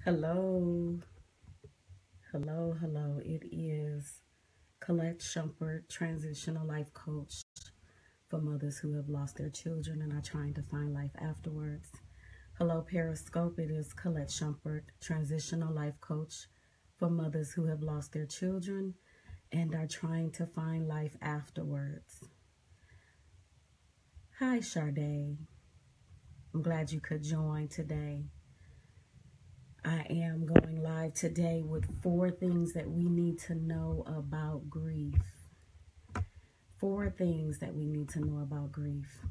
Hello, hello. It is Colette Shumpert, transitional life coach for mothers who have lost their children and are trying to find life afterwards. Hello, Periscope. It is Colette Shumpert, transitional life coach for mothers who have lost their children and are trying to find life afterwards. Hi, Sade. I'm glad you could join today. I am going live today with 4 things that we need to know about grief. 4 things that we need to know about grief.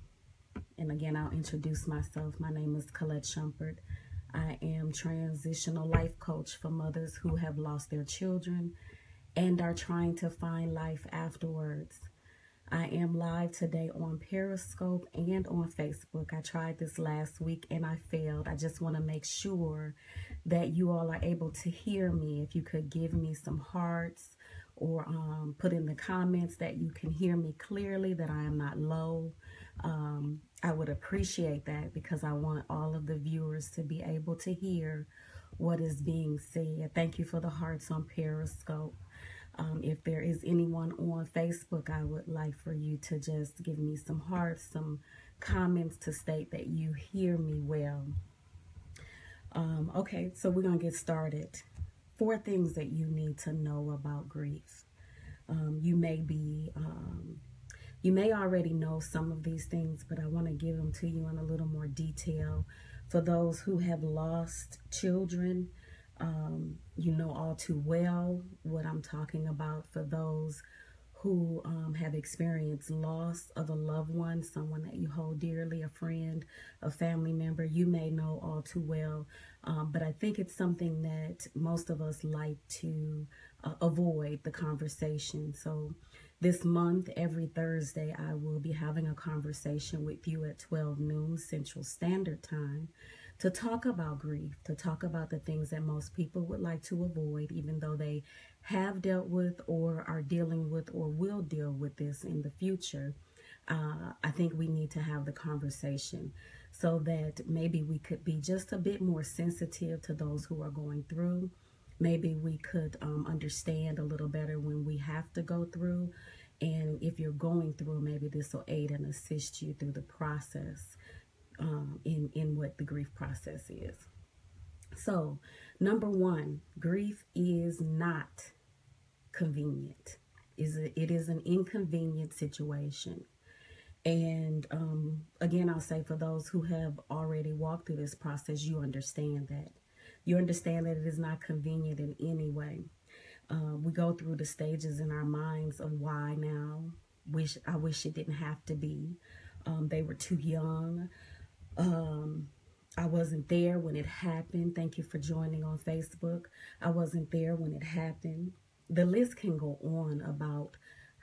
And again, I'll introduce myself. My name is Colette Shumpert. I am transitional life coach for mothers who have lost their children and are trying to find life afterwards. I am live today on Periscope and on Facebook. I tried this last week and I failed. I just want to make sure that you all are able to hear me. If you could give me some hearts or put in the comments that you can hear me clearly, that I am not low. I would appreciate that because I want all of the viewers to be able to hear what is being said. Thank you for the hearts on Periscope. If there is anyone on Facebook, I would like for you to just give me some hearts, some comments to state that you hear me well. Okay, so we're going to get started. 4 things that you need to know about grief. You may already know some of these things, but I want to give them to you in a little more detail. For those who have lost children, you know all too well what I'm talking about. For those who have experienced loss of a loved one, someone that you hold dearly, a friend, a family member, you may know all too well. But I think it's something that most of us like to avoid the conversation. So this month, every Thursday, I will be having a conversation with you at 12 noon Central Standard Time to talk about grief, to talk about the things that most people would like to avoid, even though they have dealt with or are dealing with or will deal with this in the future. I think we need to have the conversation so that maybe we could be just a bit more sensitive to those who are going through. Maybe we could understand a little better when we have to go through. And if you're going through, maybe this will aid and assist you through the process in what the grief process is. So, number 1, grief is not convenient. It is an inconvenient situation. And again, I'll say for those who have already walked through this process, you understand that. You understand that it is not convenient in any way. We go through the stages in our minds of why now. I wish it didn't have to be. They were too young. I wasn't there when it happened. Thank you for joining on Facebook. I wasn't there when it happened. The list can go on about,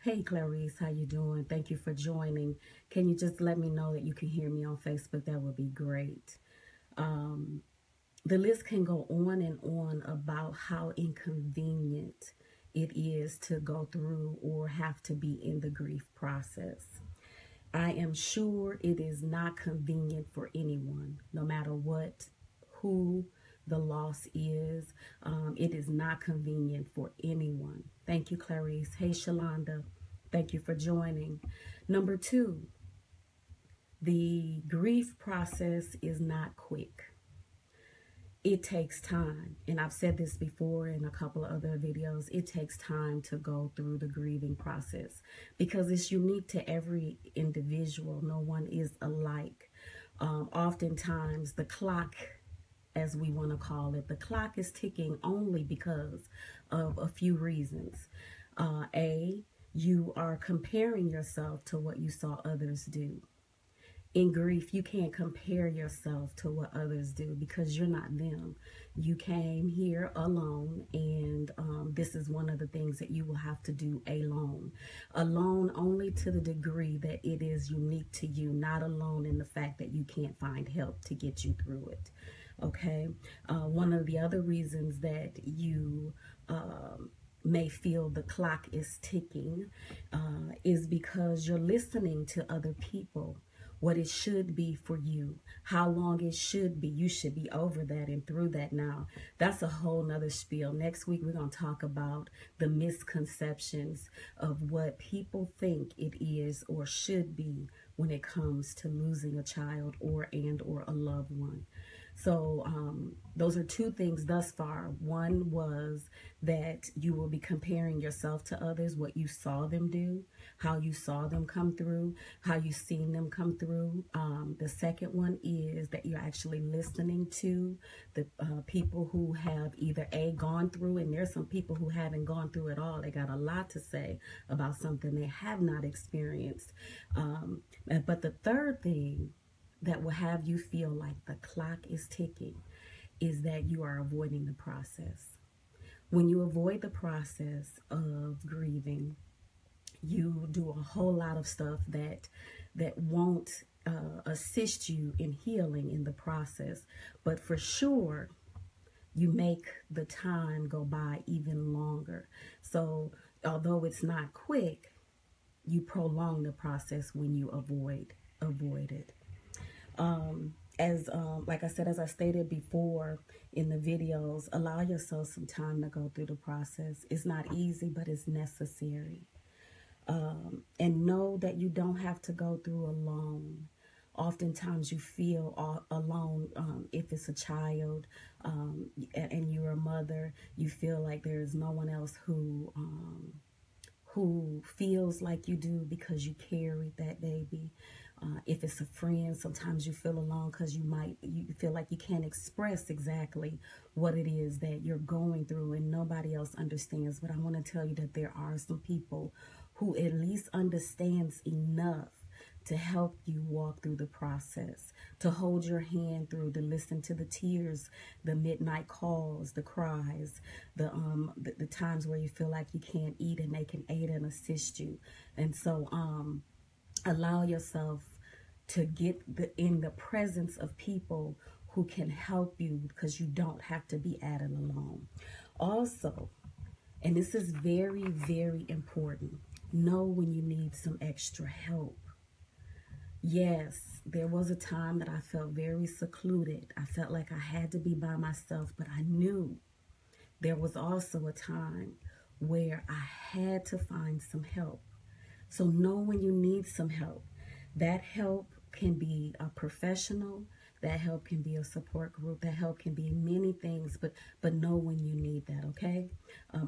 hey Clarice, how you doing? Thank you for joining. Can you just let me know that you can hear me on Facebook? That would be great. The list can go on and on about how inconvenient it is to go through or have to be in the grief process. I am sure it is not convenient for anyone, no matter who the loss is. It is not convenient for anyone. Thank you, Clarice. Hey, Shalonda. Thank you for joining. Number 2, the grief process is not quick. It takes time. And I've said this before in a couple of other videos. It takes time to go through the grieving process because it's unique to every individual. No one is alike. Oftentimes the clock, as we want to call it, the clock is ticking only because of a few reasons. You are comparing yourself to what you saw others do. In grief, you can't compare yourself to what others do because you're not them. You came here alone, and this is one of the things that you will have to do alone. Alone only to the degree that it is unique to you, not alone in the fact that you can't find help to get you through it. Okay? One of the other reasons that you may feel the clock is ticking is because you're listening to other people what it should be for you, how long it should be. You should be over that and through that now. That's a whole nother spiel. Next week, we're going to talk about the misconceptions of what people think it is or should be when it comes to losing a child or a loved one. So those are two things thus far. One was that you will be comparing yourself to others, what you saw them do, how you saw them come through, how you seen them come through. The second one is that you're actually listening to the people who have either gone through, and there's some people who haven't gone through at all. They got a lot to say about something they have not experienced. But the third thing that will have you feel like the clock is ticking is that you are avoiding the process. When you avoid the process of grieving, you do a whole lot of stuff that won't assist you in healing in the process. But for sure, you make the time go by even longer. So although it's not quick, you prolong the process when you avoid it. Like I said, as I stated before in the videos, allow yourself some time to go through the process. It's not easy, but it's necessary. And know that you don't have to go through alone. Oftentimes you feel alone if it's a child and you're a mother. You feel like there's no one else who feels like you do because you carried that baby. If it's a friend, sometimes you feel alone because you feel like you can't express exactly what it is that you're going through and nobody else understands. But I want to tell you that there are some people who at least understands enough to help you walk through the process, to hold your hand through, to listen to the tears, the midnight calls, the cries, the times where you feel like you can't eat and they can aid and assist you. And so allow yourself to get in the presence of people who can help you, because you don't have to be at it alone. Also, and this is very, very important, know when you need some extra help. Yes, there was a time that I felt very secluded. I felt like I had to be by myself, but I knew there was also a time where I had to find some help. So know when you need some help. That help can be a professional. That help can be a support group. That help can be many things, but know when you need that, okay?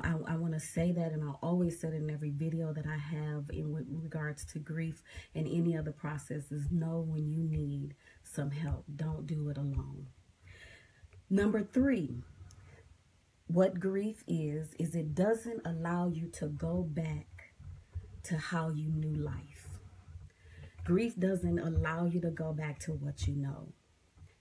I want to say that, and I'll always say it in every video that I have in regards to grief and any other processes. Know when you need some help. Don't do it alone. Number 3, what grief is it doesn't allow you to go back to how you knew life. Grief doesn't allow you to go back to what you know.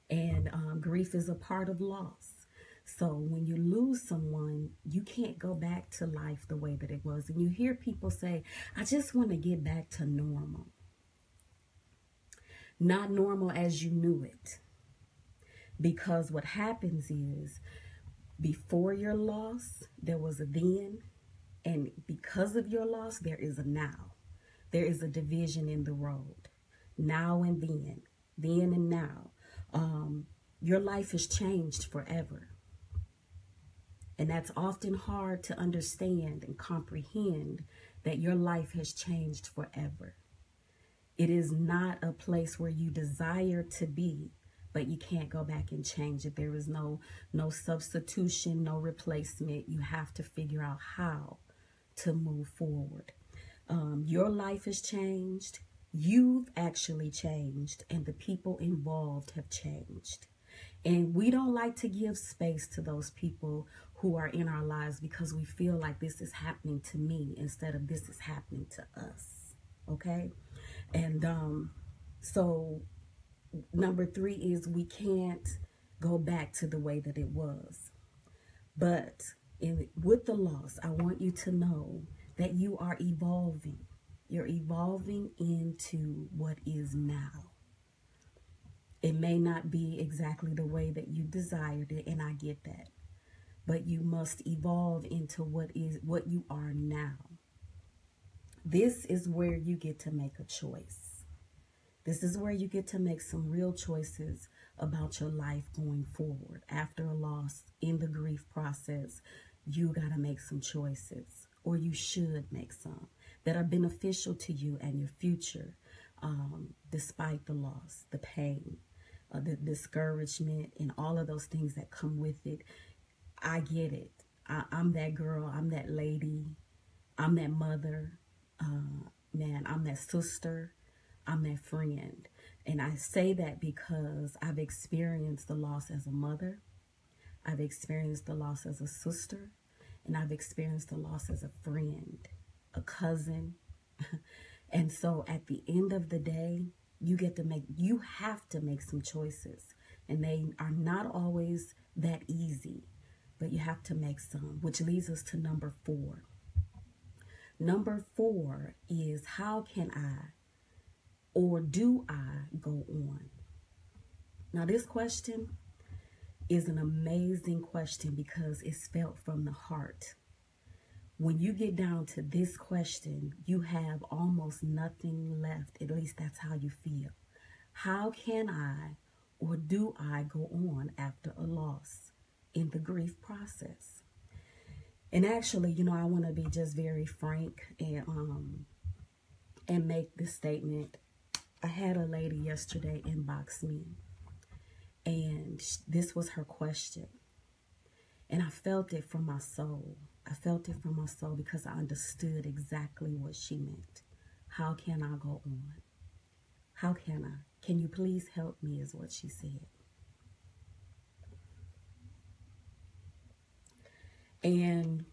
And grief is a part of loss. So when you lose someone, you can't go back to life the way that it was. And you hear people say, I just want to get back to normal. Not normal as you knew it. Because what happens is, before your loss, there was a then. And because of your loss, there is a now. There is a division in the road. Now and then and now. Your life has changed forever. And that's often hard to understand and comprehend, that your life has changed forever. It is not a place where you desire to be, but you can't go back and change it. There is no substitution, no replacement. You have to figure out how to move forward. Your life has changed. You've actually changed, and the people involved have changed. And we don't like to give space to those people who are in our lives, because we feel like this is happening to me instead of this is happening to us. Okay? And so number 3 is, we can't go back to the way that it was. But with the loss, I want you to know that you are evolving. You're evolving into what is now. It may not be exactly the way that you desired it, and I get that. But you must evolve into what you are now. This is where you get to make a choice. This is where you get to make some real choices about your life going forward. After a loss in the grief process, you got to make some choices, or you should make some, that are beneficial to you and your future, despite the loss, the pain, the discouragement, and all of those things that come with it. I get it. I'm that girl. I'm that lady. I'm that mother. Man, I'm that sister. I'm that friend. And I say that because I've experienced the loss as a mother. I've experienced the loss as a sister. And I've experienced the loss as a friend, a cousin. And so at the end of the day, you have to make some choices. And they are not always that easy, but you have to make some, which leads us to number 4. Number 4 is, how can I, or do I, go on? Now, this question is an amazing question because it's felt from the heart. When you get down to this question, you have almost nothing left. At least that's how you feel. How can I, or do I, go on after a loss in the grief process? And actually, I want to be just very frank and make this statement. I had a lady yesterday inbox me, and this was her question. And I felt it from my soul. I felt it from my soul because I understood exactly what she meant. How can I go on? How can I? Can you please help me, is what she said. And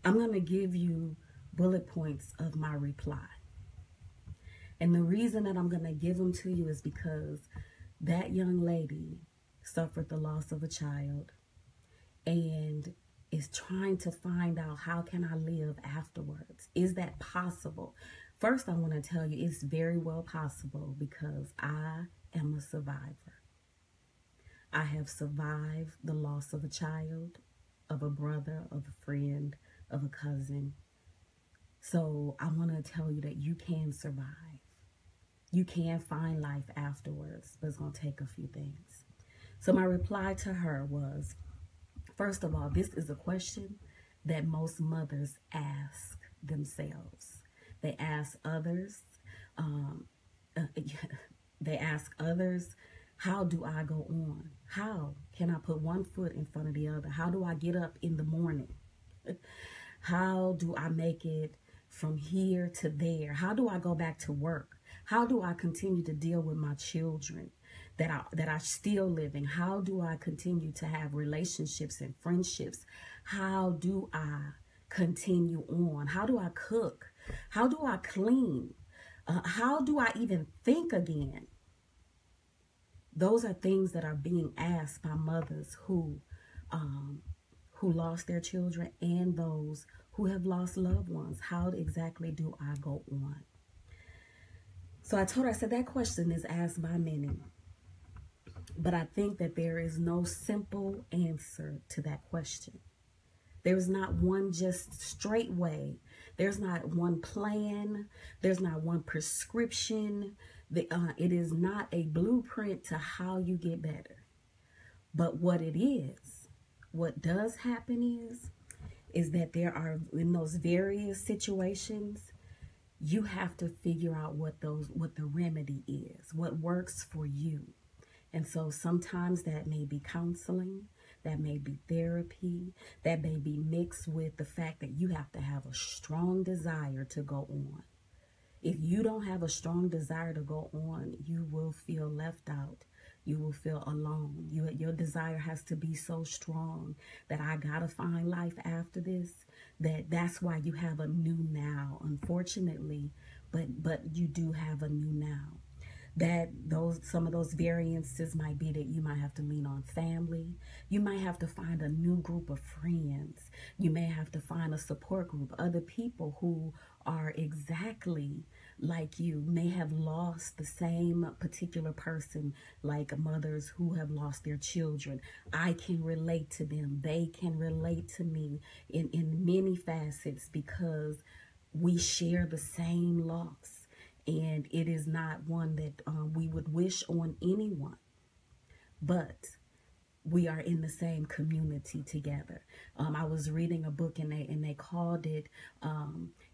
I'm going to give you bullet points of my reply. And the reason that I'm going to give them to you is because that young lady suffered the loss of a child and is trying to find out, how can I live afterwards? Is that possible? First, I want to tell you it's very well possible because I am a survivor. I have survived the loss of a child, of a brother, of a friend, of a cousin. So I want to tell you that you can survive. You can find life afterwards, but it's going to take a few things. So my reply to her was, first of all, this is a question that most mothers ask themselves. They ask others, how do I go on? How can I put one foot in front of the other? How do I get up in the morning? How do I make it from here to there? How do I go back to work? How do I continue to deal with my children that are still living? How do I continue to have relationships and friendships? How do I continue on? How do I cook? How do I clean? How do I even think again? Those are things that are being asked by mothers who lost their children and those who have lost loved ones. How exactly do I go on? So I told her, I said, that question is asked by many, but I think that there is no simple answer to that question. There's not one just straight way. There's not one plan. There's not one prescription. It is not a blueprint to how you get better. But what does happen is that there are, in those various situations, you have to figure out what the remedy is, what works for you. And so sometimes that may be counseling, that may be therapy, that may be mixed with the fact that you have to have a strong desire to go on. If you don't have a strong desire to go on, you will feel left out. You will feel alone. Your desire has to be so strong that I gotta find life after this. That's why you have a new now, unfortunately, but you do have a new now. Some of those variances might be that you might have to lean on family. You might have to find a new group of friends. You may have to find a support group, other people who are exactly like you, may have lost the same particular person, like mothers who have lost their children. I can relate to them. They can relate to me in many facets because we share the same loss. And it is not one that we would wish on anyone, but we are in the same community together. I was reading a book, and they called it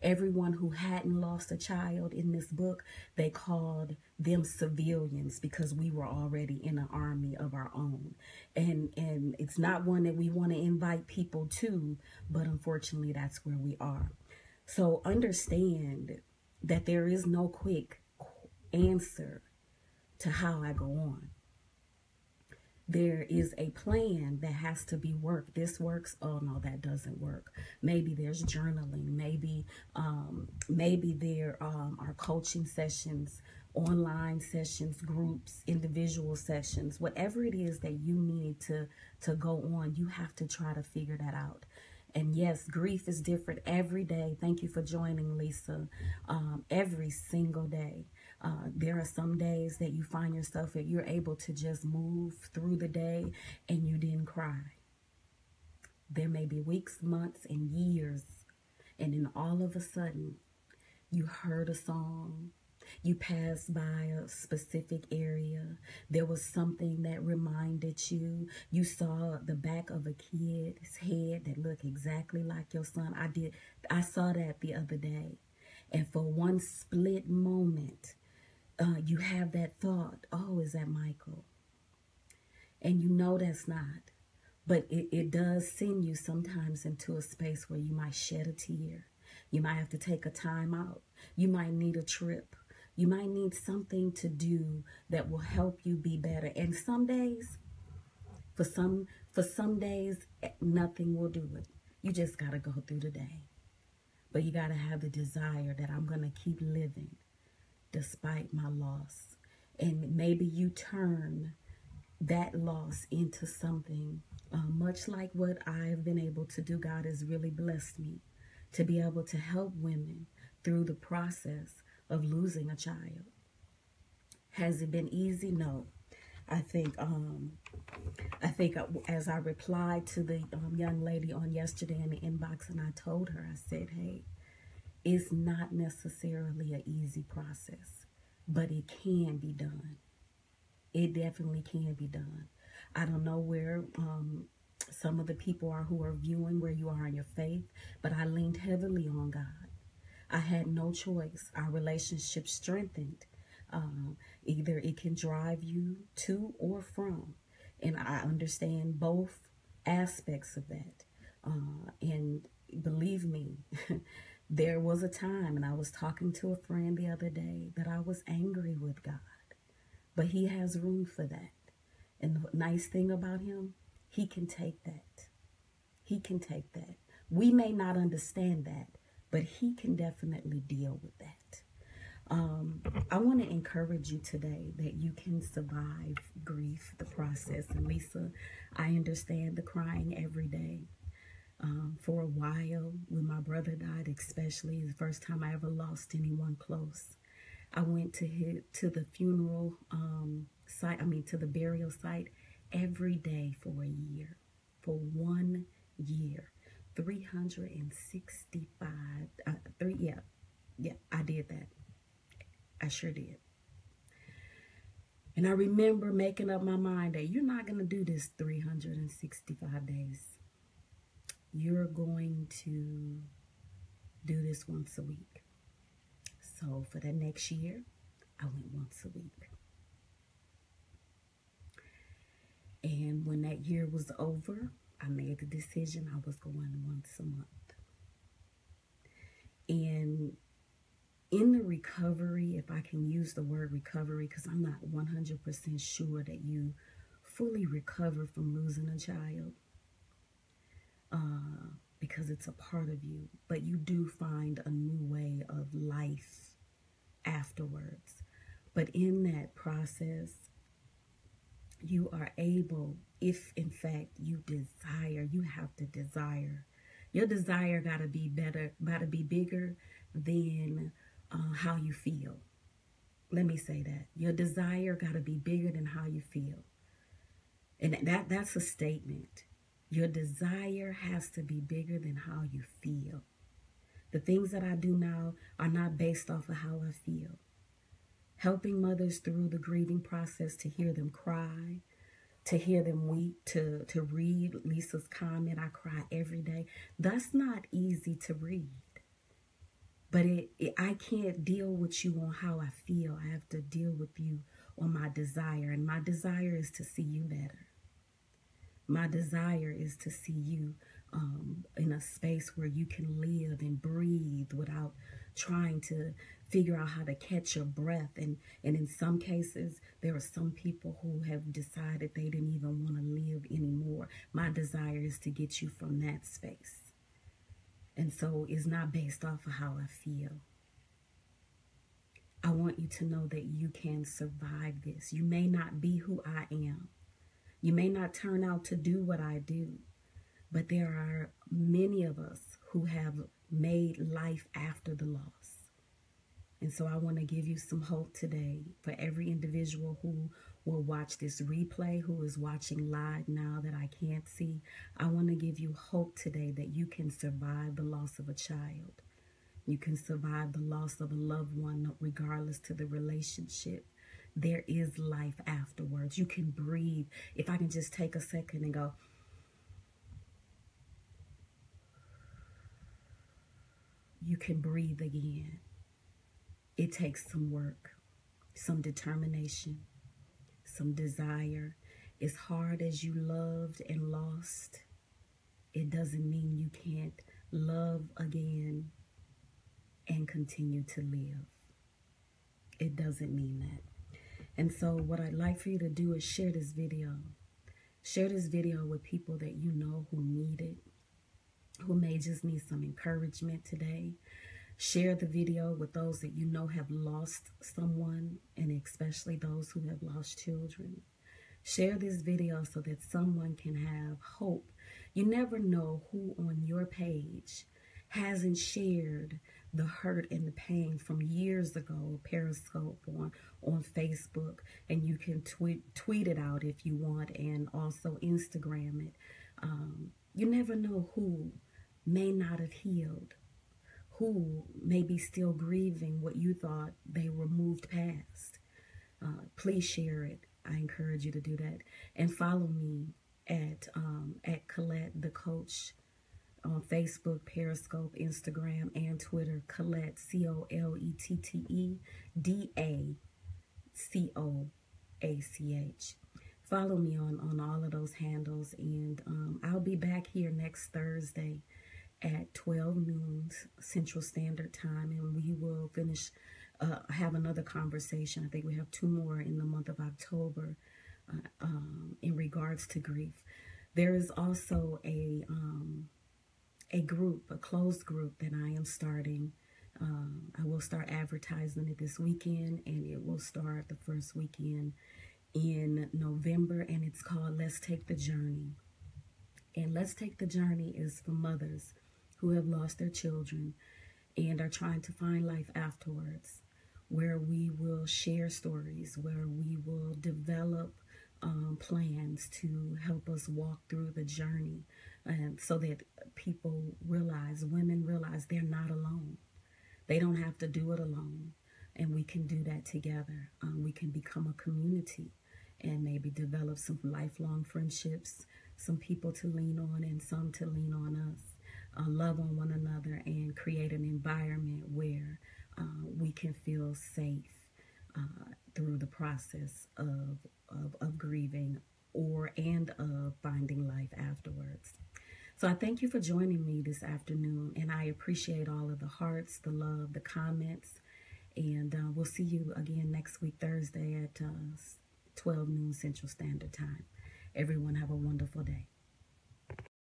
everyone who hadn't lost a child in this book, they called them civilians, because we were already in an army of our own. And it's not one that we want to invite people to, but unfortunately that's where we are. So understand that there is no quick answer to how I go on. There is a plan that has to be worked. This works. Oh no, that doesn't work. Maybe there's journaling. Maybe there are coaching sessions, online sessions, groups, individual sessions. Whatever it is that you need to go on, you have to try to figure that out. And yes, grief is different every day. Thank you for joining, Lisa. Every single day. There are some days that you find yourself that you're able to just move through the day and you didn't cry. There may be weeks, months, and years, and then all of a sudden you heard a song, you passed by a specific area, there was something that reminded you, you saw the back of a kid's head that looked exactly like your son. I saw that the other day, and for one split moment, you have that thought, oh, is that Michael? And you know that's not. But it does send you sometimes into a space where you might shed a tear. You might have to take a time out. You might need a trip. You might need something to do that will help you be better. And some days, for some days, nothing will do it. You just got to go through the day. But you got to have the desire that I'm going to keep living despite my loss. And maybe you turn that loss into something much like what I've been able to do. God has really blessed me to be able to help women through the process of losing a child. Has it been easy? No. I think as I replied to the young lady on yesterday in the inbox, and I told her, I said, hey, it's not necessarily an easy process, but it can be done. It definitely can be done. I don't know where some of the people are who are viewing, where you are in your faith, but I leaned heavily on God. I had no choice. Our relationship strengthened. Either it can drive you to or from, and I understand both aspects of that. And believe me, there was a time, and I was talking to a friend the other day, that I was angry with God. But he has room for that. And the nice thing about him, he can take that. He can take that. We may not understand that, but he can definitely deal with that. I want to encourage you today that you can survive grief, the process. And Lisa, I understand the crying every day. For a while, when my brother died, especially the first time I ever lost anyone close, I went to the funeral site, to the burial site every day for a year, for 1 year, 365, I did that. I sure did. And I remember making up my mind that you're not going to do this 365 days. You're going to do this once a week. So for the next year, I went once a week. And when that year was over, I made the decision I was going once a month. And in the recovery, if I can use the word recovery, because I'm not 100% sure that you fully recover from losing a child, because it's a part of you, but you do find a new way of life afterwards. But in that process, you are able, if in fact you desire, you have to desire. Your desire gotta be bigger than how you feel. Let me say that. Your desire gotta be bigger than how you feel. And that's a statement. Your desire has to be bigger than how you feel. The things that I do now are not based off of how I feel. helping mothers through the grieving process, to hear them cry, to hear them weep, to read Lisa's comment, I cry every day. That's not easy to read. But I can't deal with you on how I feel. I have to deal with you on my desire. And my desire is to see you better. My desire is to see you in a space where you can live and breathe without trying to figure out how to catch your breath. And in some cases, there are some people who have decided they didn't even want to live anymore. My desire is to get you from that space. And so it's not based off of how I feel. I want you to know that you can survive this. You may not be who I am. You may not turn out to do what I do. But there are many of us who have made life after the loss. And so I want to give you some hope today for every individual who will watch this replay, who is watching live now that I can't see. I want to give you hope today that you can survive the loss of a child. You can survive the loss of a loved one, regardless to the relationship. There is life afterwards. You can breathe. If I can just take a second and go, you can breathe again. It takes some work, some determination, some desire. As hard as you loved and lost, it doesn't mean you can't love again and continue to live. It doesn't mean that. And so what I'd like for you to do is share this video. Share this video with people that you know who need it, who may just need some encouragement today. Share the video with those that you know have lost someone, and especially those who have lost children. Share this video so that someone can have hope. You never know who on your page hasn't shared the hurt and the pain from years ago, Periscope on Facebook, and you can tweet it out if you want, and also Instagram it. You never know who may not have healed, who may be still grieving what you thought they were moved past. Please share it. I encourage you to do that. And follow me at Colette the Coach on Facebook, Periscope, Instagram, and Twitter. Colette, ColetteDacoach. Follow me on all of those handles, and I'll be back here next Thursday at 12 noon Central Standard Time, and we will finish, have another conversation. I think we have 2 more in the month of October in regards to grief. There is also a group, a closed group that I am starting. I will start advertising it this weekend, and it will start the first weekend in November, and it's called Let's Take the Journey. And Let's Take the Journey is for mothers who have lost their children and are trying to find life afterwards, where we will share stories, where we will develop plans to help us walk through the journey, so that people realize, women realize they're not alone. They don't have to do it alone, and we can do that together. We can become a community and maybe develop some lifelong friendships, some people to lean on and some to lean on us, love on one another, and create an environment where we can feel safe through the process of grieving and of finding life afterwards. So I thank you for joining me this afternoon, and I appreciate all of the hearts, the love, the comments, and we'll see you again next week, Thursday at 12 noon Central Standard Time. Everyone have a wonderful day.